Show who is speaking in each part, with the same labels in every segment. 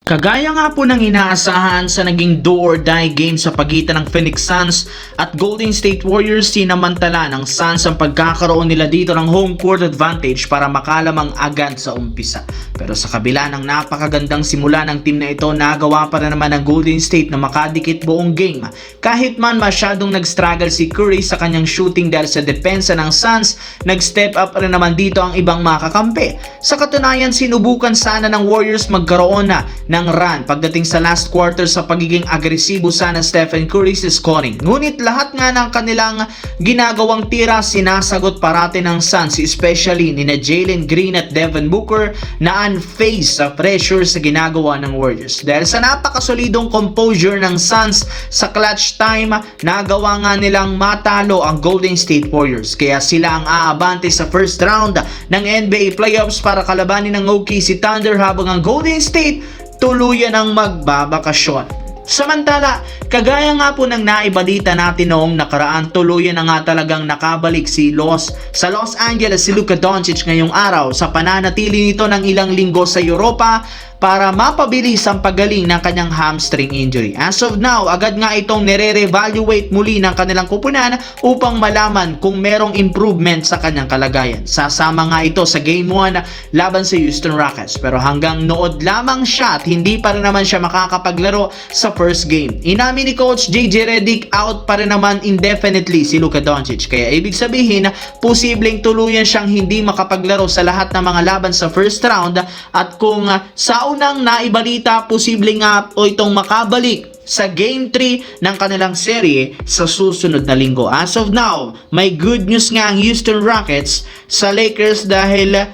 Speaker 1: Kagaya nga po ng inaasahan sa naging do or die game sa pagitan ng Phoenix Suns at Golden State Warriors, sinamantala ng Suns ang pagkakaroon nila dito ng home court advantage para makalamang agad sa umpisa. Pero sa kabila ng napakagandang simula ng team na ito, nagawa pa rin naman ng Golden State na makadikit buong game. Kahit man masyadong nag-struggle si Curry sa kanyang shooting dahil sa depensa ng Suns, nag-step up rin naman dito ang ibang makakampi. Sa katunayan, sinubukan sana ng Warriors magkaroon ng run pagdating sa last quarter sa pagiging agresibo sana Stephen Curry sa scoring. Ngunit lahat nga ng kanilang ginagawang tira sinasagot parati ng Suns, especially ni Jalen Green at Devin Booker na unfazed sa pressure sa ginagawa ng Warriors. Dahil sa napakasolidong composure ng Suns sa clutch time, nagawa nga nilang matalo ang Golden State Warriors. Kaya sila ang aabante sa first round ng NBA playoffs para kalabanin ng OKC Thunder, habang ang Golden State tuluyan ang magbabakasyon. Samantala, kagaya nga po ng naibalita natin noong nakaraan, tuluyan na nga talagang nakabalik sa Los Angeles si Luka Doncic ngayong araw sa pananatili nito ng ilang linggo sa Europa para mapabilis ang paggaling ng kanyang hamstring injury. As of now, agad nga itong nire-reevaluate muli ng kanilang kupunan upang malaman kung merong improvement sa kanyang kalagayan. Sasama nga ito sa Game 1 laban sa Houston Rockets, pero hanggang nood lamang siya at hindi pa rin naman siya makakapaglaro sa first game. Inamin ni Coach JJ Redick, out pa rin naman indefinitely si Luka Doncic, kaya ibig sabihin posibleng tuluyan siyang hindi makapaglaro sa lahat ng mga laban sa first round, at kung sa unang naibalita, posibleng nga o itong makabalik sa Game 3 ng kanilang serye sa susunod na linggo. As of now, may good news nga ang Houston Rockets sa Lakers dahil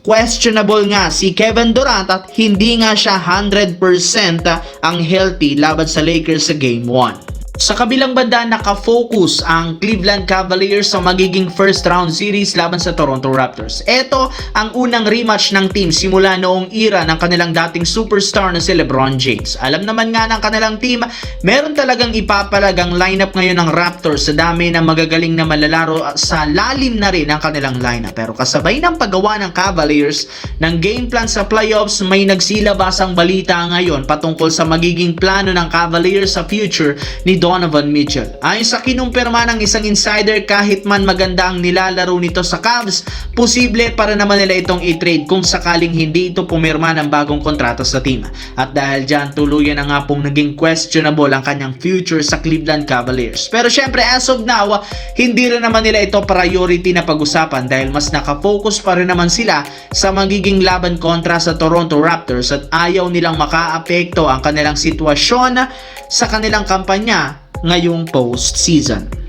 Speaker 1: questionable nga si Kevin Durant at hindi nga siya 100% ang healthy laban sa Lakers sa Game 1. Sa kabilang banda, nakafocus ang Cleveland Cavaliers sa magiging first round series laban sa Toronto Raptors. Ito ang unang rematch ng team simula noong era ng kanilang dating superstar na si LeBron James. Alam naman nga ng kanilang team, meron talagang ipapalagang lineup ngayon ng Raptors sa dami ng magagaling na malalaro, sa lalim na rin ang kanilang lineup. Pero kasabay ng paggawa ng Cavaliers ng game plan sa playoffs, may nagsilabasang balita ngayon patungkol sa magiging plano ng Cavaliers sa future ni Donovan Mitchell. Ayon sa kinumpirma ng isang insider, kahit man maganda ang nilalaro nito sa Cavs, posible para naman nila itong i-trade kung sakaling hindi ito pumirma ng bagong kontrata sa team. At dahil dyan, tuluyan na nga pong naging questionable ang kanyang future sa Cleveland Cavaliers. Pero syempre, as of now, hindi rin naman nila ito priority na pag-usapan dahil mas nakafocus pa rin naman sila sa magiging laban kontra sa Toronto Raptors, at ayaw nilang makaapekto ang kanilang sitwasyon sa kanilang kampanya ngayong post-season.